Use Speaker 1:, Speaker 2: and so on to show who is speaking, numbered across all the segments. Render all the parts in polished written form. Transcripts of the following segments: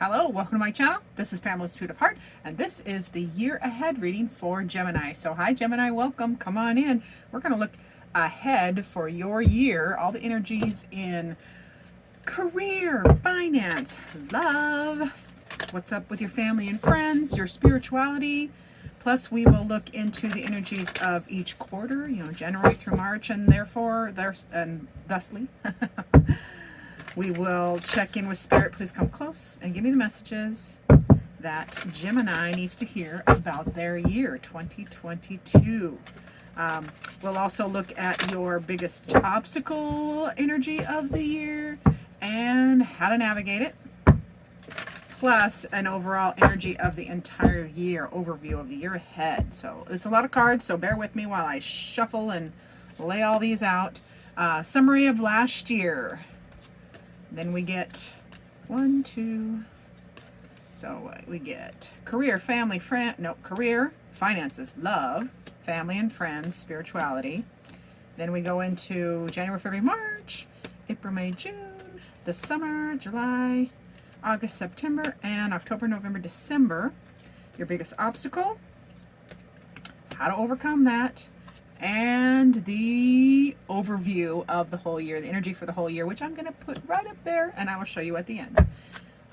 Speaker 1: Hello, welcome to my channel. This is Pamela's Tude of Heart, and this is the year ahead reading for Gemini. So hi Gemini, welcome, come on in. We're going to look ahead for your year, all the energies in career, finance, love, what's up with your family and friends, your spirituality. Plus we will look into the energies of each quarter, January through March, and therefore, and thusly. We will check in with Spirit. Please come close and give me the messages that Gemini needs to hear about their year, 2022. We'll also look at your biggest obstacle energy of the year and how to navigate it. Plus an overall energy of the entire year, overview of the year ahead. So it's a lot of cards, so bear with me while I shuffle and lay all these out. Summary of last year. Then we get so we get career, family, career, finances, love, family and friends, spirituality. Then we go into January, February, March, April, May, June, the summer, July, August, September, and October, November, December. Your biggest obstacle, how to overcome that, and the overview of the whole year, the energy for the whole year, which I'm going to put right up there, and I will show you at the end.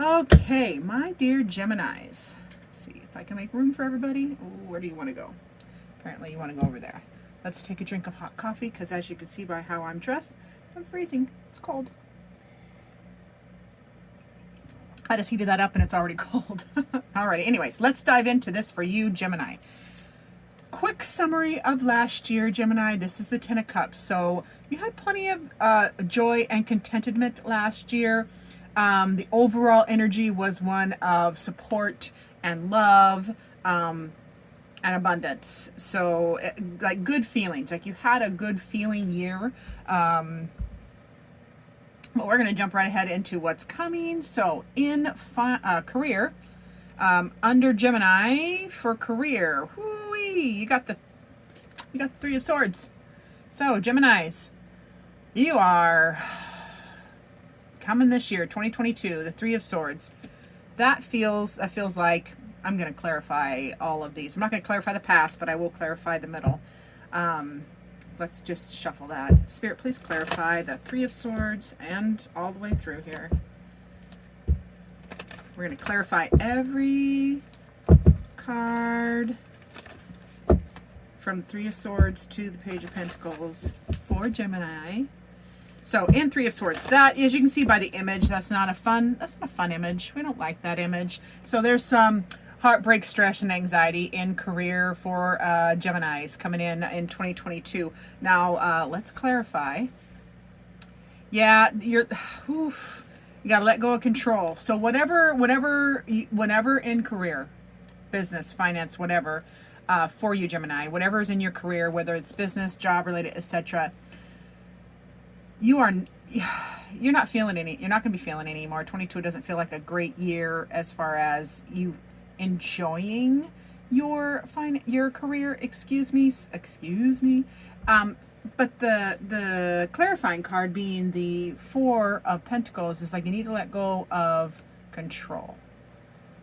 Speaker 1: Okay, my dear Geminis. Let's see if I can make room for everybody. Ooh, where do you want to go? Apparently you want to go over there. Let's take a drink of hot coffee, because as you can see by how I'm dressed, I'm freezing. It's cold. I just heated that up and it's already cold. Alrighty, anyways, let's dive into this for you, Gemini. Quick summary of last year, Gemini. This is the Ten of Cups. So you had plenty of joy and contentment last year. The overall energy was one of support and love and abundance. So like good feelings, like you had a good feeling year. But we're going to jump right ahead into what's coming. So in career, under Gemini for career, you got the Three of Swords. So Geminis, you are coming this year, 2022, the Three of Swords. That feels like I'm going to clarify all of these. I'm not going to clarify the past, but I will clarify the middle. Let's just shuffle that. Spirit, please clarify the Three of Swords and all the way through here. We're going to clarify every card from Three of Swords to the Page of Pentacles for Gemini. So in Three of Swords, that, as you can see by the image, that's not a fun image. We don't like that image. So there's some heartbreak, stress, and anxiety in career for Geminis coming in 2022. Now, let's clarify. Yeah, you got to let go of control. So whenever in career, business, finance, whatever, for you, Gemini, whatever is in your career, whether it's business, job related, etc., you're not feeling you're not going to be feeling any anymore. 22 doesn't feel like a great year as far as you enjoying your career, excuse me. But the clarifying card being the Four of Pentacles is like you need to let go of control.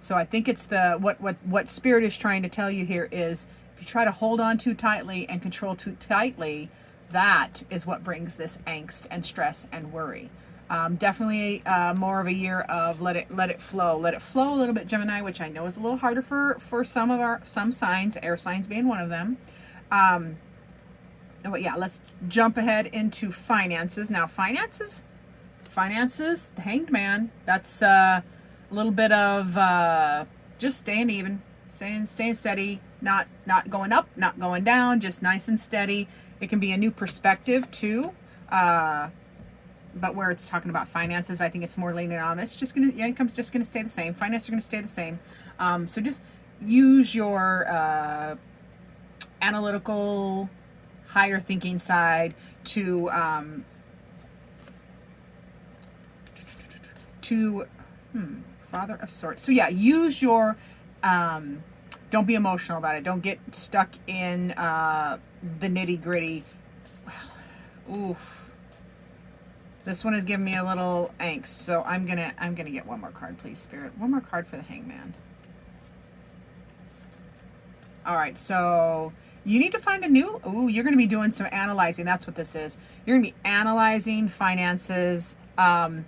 Speaker 1: So I think it's what Spirit is trying to tell you here is if you try to hold on too tightly and control too tightly, that is what brings this angst and stress and worry. Definitely more of a year of let it flow a little bit, Gemini, which I know is a little harder for some signs, air signs being one of them. But yeah, let's jump ahead into finances. Now finances, the Hanged Man, that's a little bit of just staying even, staying steady, not going up, not going down, just nice and steady. It can be a new perspective too. But where it's talking about finances, I think it's more leaning on it's just gonna, your income's just gonna stay the same. Finances are gonna stay the same. So just use your analytical, higher thinking side to Father of Swords. So yeah, use your don't be emotional about it. Don't get stuck in the nitty gritty. Oof. This one is giving me a little angst, so I'm gonna get one more card, please, Spirit. One more card for the Hangman. All right, so you need to find a new, you're going to be doing some analyzing. That's what this is. You're going to be analyzing finances and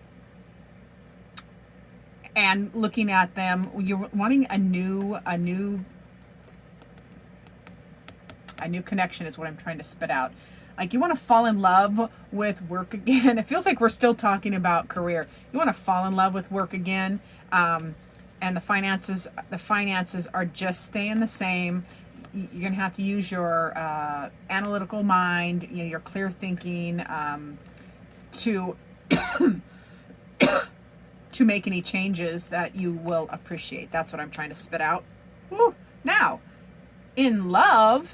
Speaker 1: looking at them. You're wanting a new connection is what I'm trying to spit out. Like you want to fall in love with work again. It feels like we're still talking about career. You want to fall in love with work again. And the finances are just staying the same. You're going to have to use your analytical mind, your clear thinking to to make any changes that you will appreciate. That's what I'm trying to spit out. Woo. Now, in love,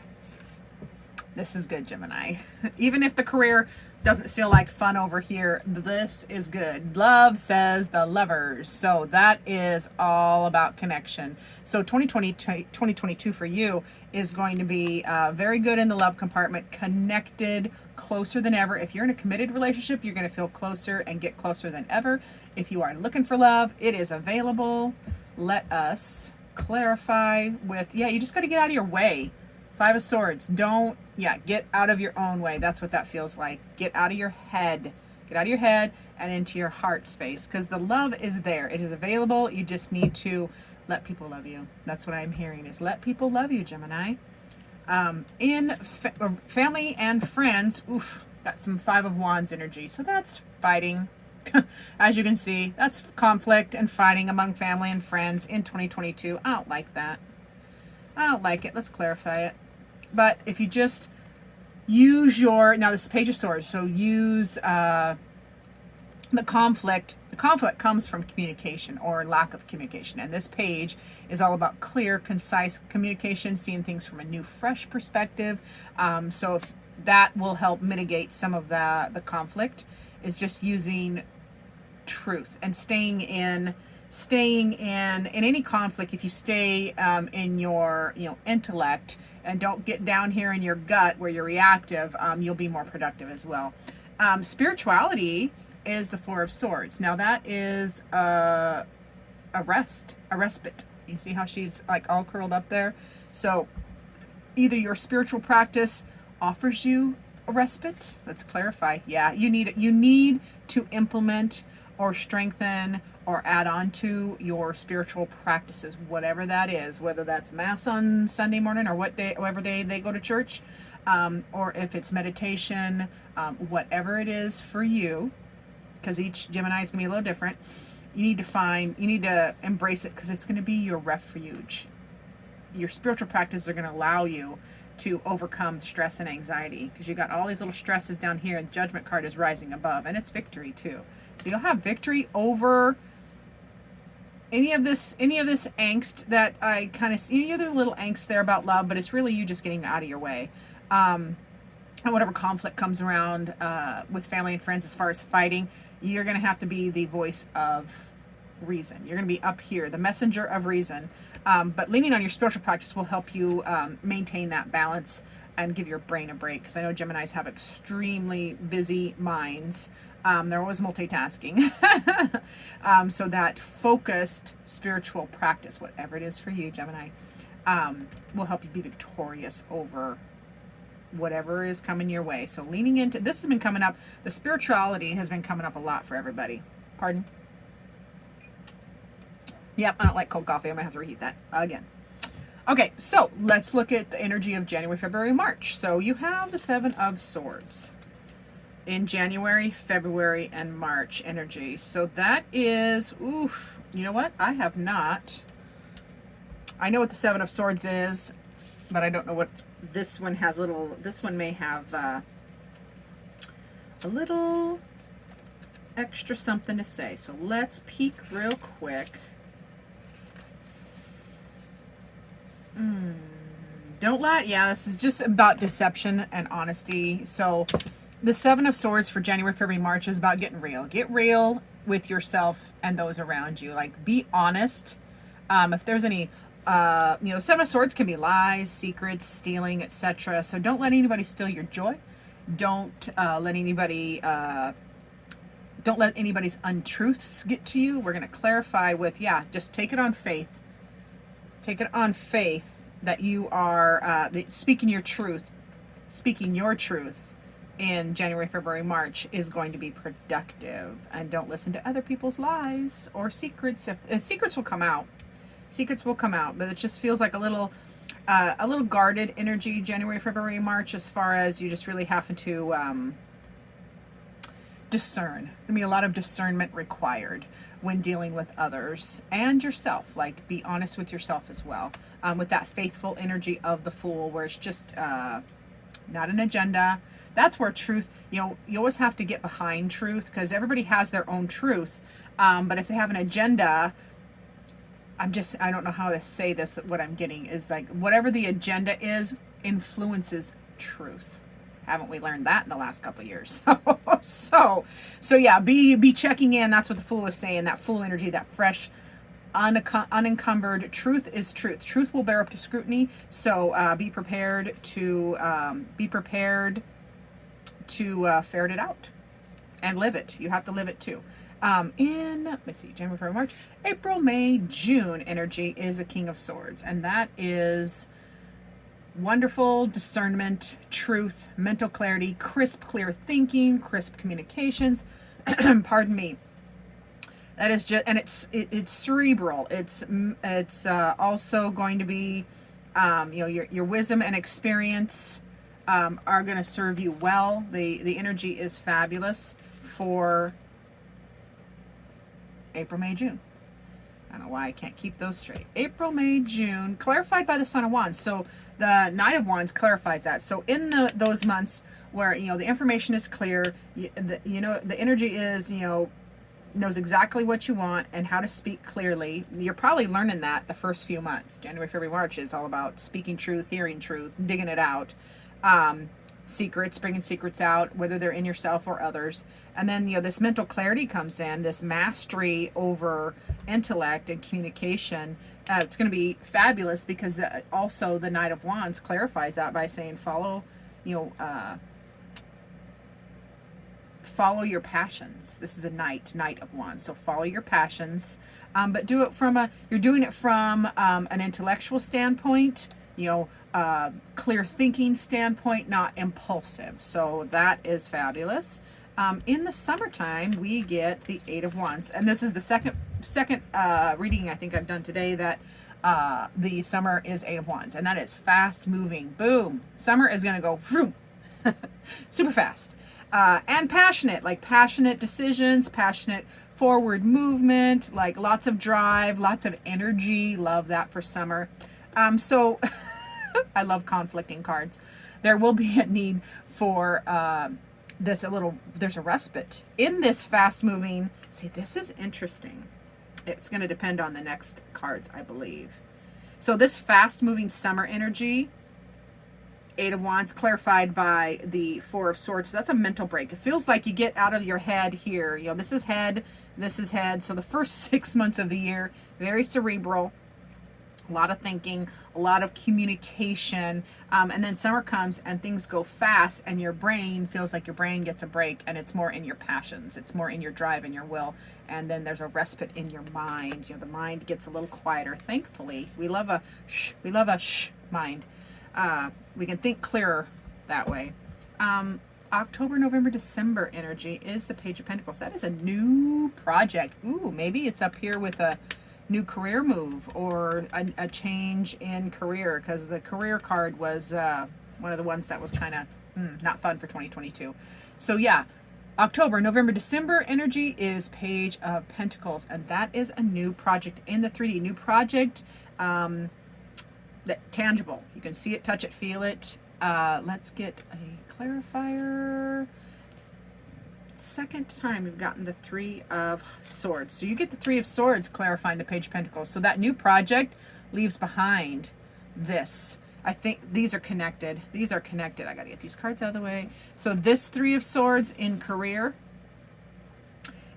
Speaker 1: this is good, Gemini. Even if the career doesn't feel like fun over here, this is good. Love says the lovers. So that is all about connection. So 2022 for you is going to be very good in the love compartment, connected, closer than ever. If you're in a committed relationship, you're going to feel closer and get closer than ever. If you are looking for love, it is available. Let us clarify with, you just got to get out of your way. Five of Swords. Get out of your own way. That's what that feels like. Get out of your head. Get out of your head and into your heart space, because the love is there. It is available. You just need to let people love you. That's what I'm hearing, is let people love you, Gemini. In family and friends, got some Five of Wands energy. So that's fighting. As you can see, that's conflict and fighting among family and friends in 2022. I don't like that. I don't like it. Let's clarify it. But if you just use now this is Page of Swords, so use the conflict. The conflict comes from communication or lack of communication. And this page is all about clear, concise communication, seeing things from a new, fresh perspective. So if that will help mitigate some of the conflict, is just using truth and staying in any conflict. If you stay in your intellect and don't get down here in your gut where you're reactive, you'll be more productive as well. Spirituality is the Four of Swords. Now that is a respite. You see how she's like all curled up there? So either your spiritual practice offers you a respite. Let's clarify. You need to implement or strengthen or add on to your spiritual practices, whatever that is, whether that's Mass on Sunday morning or whatever day they go to church, or if it's meditation, whatever it is for you, because each Gemini is going to be a little different. You need to embrace it, because it's going to be your refuge. Your spiritual practices are going to allow you to overcome stress and anxiety, because you got all these little stresses down here, and Judgment card is rising above, and it's victory too. So you'll have victory over any of this angst that I kind of see. There's a little angst there about love, but it's really you just getting out of your way. And whatever conflict comes around with family and friends, as far as fighting, you're going to have to be the voice of reason. You're going to be up here, the messenger of reason. But leaning on your spiritual practice will help you maintain that balance and give your brain a break, because I know Geminis have extremely busy minds. They're always multitasking. So that focused spiritual practice, whatever it is for you, Gemini, will help you be victorious over whatever is coming your way. So leaning into this has been coming up. The spirituality has been coming up a lot for everybody. Pardon? Yep, I don't like cold coffee. I'm gonna have to reheat that again. Okay, so let's look at the energy of January, February, March. So you have the Seven of Swords in January, February, and March energy. So that is, you know what? I know what the Seven of Swords is, but I don't know what this one has. This one may have a little extra something to say. So let's peek real quick. Don't lie. Yeah, this is just about deception and honesty. So the Seven of Swords for January, February, March is about getting real. Get real with yourself and those around you. Like, be honest. If there's any, Seven of Swords can be lies, secrets, stealing, etc. So don't let anybody steal your joy. Don't let anybody don't let anybody's untruths get to you. We're going to clarify with, yeah, just take it on faith. Take it on faith that you are speaking your truth. Speaking your truth in January, February, March is going to be productive. And don't listen to other people's lies or secrets. And secrets will come out. Secrets will come out, but it just feels like a little guarded energy, January, February, March, as far as you just really have to discern. There'll be a lot of discernment required when dealing with others and yourself. Like, be honest with yourself as well. With that faithful energy of the Fool, where it's just not an agenda. That's where truth, you always have to get behind truth, because everybody has their own truth. But if they have an agenda, I don't know how to say this. What I'm getting is like, whatever the agenda is influences truth. Haven't we learned that in the last couple of years? So yeah, be checking in. That's what the Fool is saying. That Fool energy, that fresh, unencumbered truth is truth. Truth will bear up to scrutiny. So be prepared to ferret it out and live it. You have to live it too. Let's see, January, February, March, April, May, June energy is the King of Swords, and that is wonderful discernment, truth, mental clarity, crisp, clear thinking, crisp communications. Pardon me. That is just, and it's cerebral. It's also going to be, your wisdom and experience are going to serve you well. The energy is fabulous for April, May, June. I don't know why I can't keep those straight. April, May, June, clarified by the Son of Wands. So the Knight of Wands clarifies that. So in those months where, the information is clear, the energy is, knows exactly what you want and how to speak clearly. You're probably learning that the first few months. January, February, March is all about speaking truth, hearing truth, digging it out. Secrets, bringing secrets out, whether they're in yourself or others. And then, this mental clarity comes in, this mastery over intellect and communication. It's going to be fabulous, because also the Knight of Wands clarifies that by saying follow your passions. This is a Knight of Wands. So follow your passions, but do it from you're doing it from an intellectual standpoint, clear thinking standpoint, not impulsive. So that is fabulous. In the summertime, we get the Eight of Wands, and this is the second reading I think I've done today that the summer is Eight of Wands, and that is fast moving. Boom! Summer is going to go vroom, super fast, and passionate, like passionate decisions, passionate forward movement, like lots of drive, lots of energy. Love that for summer. So I love conflicting cards. There will be a need for there's a respite in this fast moving. See, this is interesting. It's going to depend on the next cards, I believe. So this fast moving summer energy, Eight of Wands, clarified by the Four of Swords. So that's a mental break. It feels like you get out of your head here. This is head, this is head. So the first 6 months of the year, very cerebral. A lot of thinking, a lot of communication, and then summer comes and things go fast, and your brain feels like your brain gets a break, and it's more in your passions, it's more in your drive and your will, and then there's a respite in your mind. The mind gets a little quieter. Thankfully, we love a shh mind. We can think clearer that way. October, November, December energy is the Page of Pentacles. That is a new project. Ooh, maybe it's up here with a new career move or a change in career, because the career card was one of the ones that was kind of not fun for 2022. So yeah, October, November, December energy is Page of Pentacles, and that is a new project in the 3D. New project, that tangible. You can see it, touch it, feel it. Let's get a clarifier. Second time we've gotten the Three of Swords. So you get the Three of Swords clarifying the Page of Pentacles. So that new project leaves behind this. I think these are connected. These are connected. I got to get these cards out of the way. So this Three of Swords in career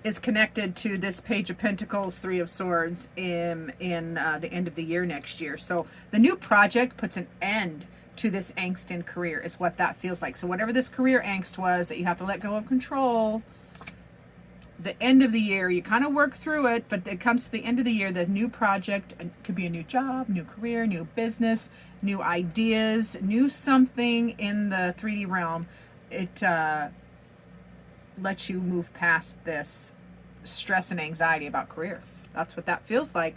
Speaker 1: is connected to this Page of Pentacles, Three of Swords in the end of the year next year. So the new project puts an end to this angst in career, is what that feels like. So whatever this career angst was that you have to let go of control, the end of the year, you kind of work through it, but it comes to the end of the year, the new project, it could be a new job, new career, new business, new ideas, new something in the 3D realm. It lets you move past this stress and anxiety about career. That's what that feels like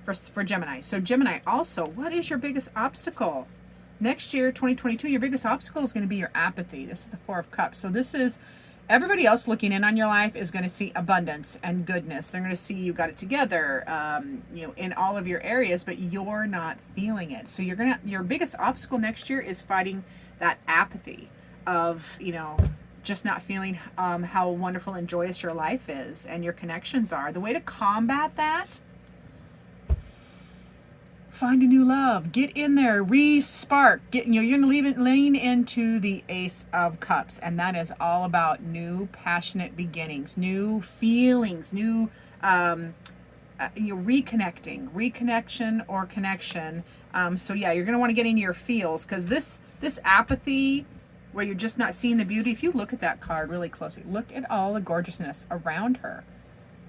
Speaker 1: for Gemini. So Gemini, also, what is your biggest obstacle? Next year, 2022, your biggest obstacle is going to be your apathy. This is the Four of Cups. So this is everybody else looking in on your life is going to see abundance and goodness. They're going to see you got it together, in all of your areas, but you're not feeling it. So your biggest obstacle next year is fighting that apathy of, just not feeling how wonderful and joyous your life is and your connections are. The way to combat that, find a new love, get in there, re-spark, you're going to lean into the Ace of Cups, and that is all about new passionate beginnings, new feelings, new reconnection or connection. So yeah, you're going to want to get into your feels, because this apathy where you're just not seeing the beauty, if you look at that card really closely, look at all the gorgeousness around her.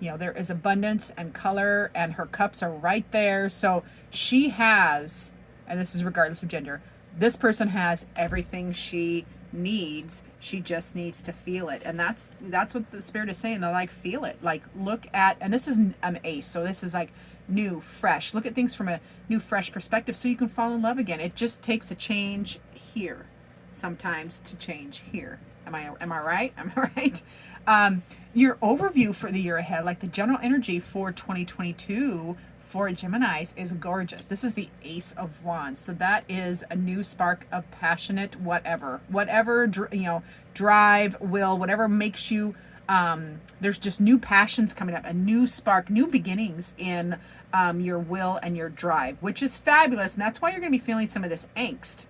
Speaker 1: There is abundance and color, and her cups are right there. So she has, and this is regardless of gender, this person has everything she needs. She just needs to feel it. And that's what the Spirit is saying. They're like, feel it. Like, look at, and this is an ace. So this is like new, fresh. Look at things from a new, fresh perspective so you can fall in love again. It just takes a change here sometimes to change here. Am I right? Am I right? Your overview for the year ahead, like the general energy for 2022 for Geminis, is gorgeous. This is the Ace of Wands. So that is a new spark of passionate whatever, drive, will, whatever makes you, there's just new passions coming up, a new spark, new beginnings in your will and your drive, which is fabulous. And that's why you're going to be feeling some of this angst.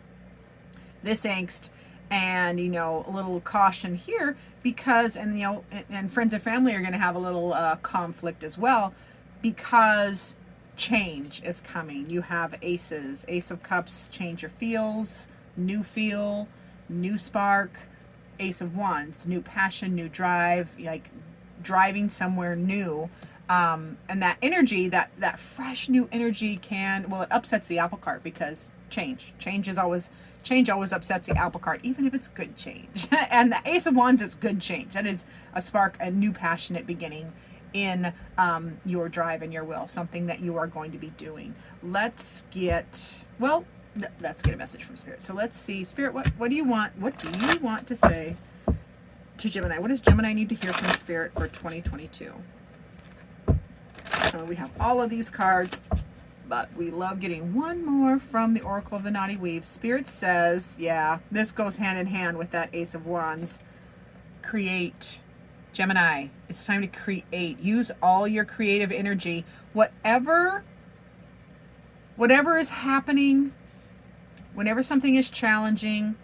Speaker 1: And a little caution here, because and friends and family are going to have a little conflict as well, because change is coming. You have aces, Ace of Cups, change your feels, new feel, new spark, Ace of Wands, new passion, new drive, like driving somewhere new. And that energy, that fresh new energy it upsets the apple cart, because change always upsets the apple cart, even if it's good change. And the Ace of Wands is good change. That is a spark, a new passionate beginning in your drive and your will, something that you are going to be doing. Let's get a message from Spirit. So let's see, Spirit, what do you want? What do you want to say to Gemini? What does Gemini need to hear from Spirit for 2022? We have all of these cards, but we love getting one more from the Oracle of the Naughty Weave. Spirit says, yeah, this goes hand in hand with that Ace of Wands. Create. Gemini, it's time to create. Use all your creative energy. Whatever is happening, whenever something is challenging,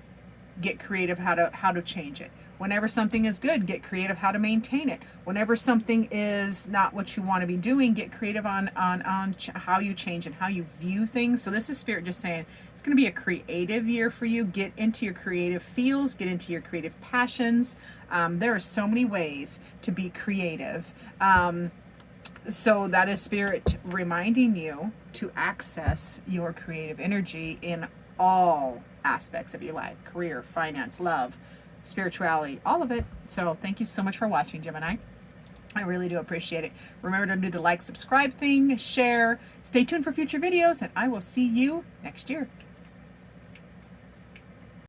Speaker 1: get creative how to change it. Whenever something is good, get creative how to maintain it. Whenever something is not what you want to be doing, get creative on how you change and how you view things. So this is Spirit just saying it's going to be a creative year for you. Get into your creative feels, get into your creative passions. There are so many ways to be creative. So that is Spirit reminding you to access your creative energy in all aspects of your life: career, finance, love, spirituality, all of it. So thank you so much for watching, Gemini. I really do appreciate it. Remember to do the like, subscribe thing, share. Stay tuned for future videos, and I will see you next year.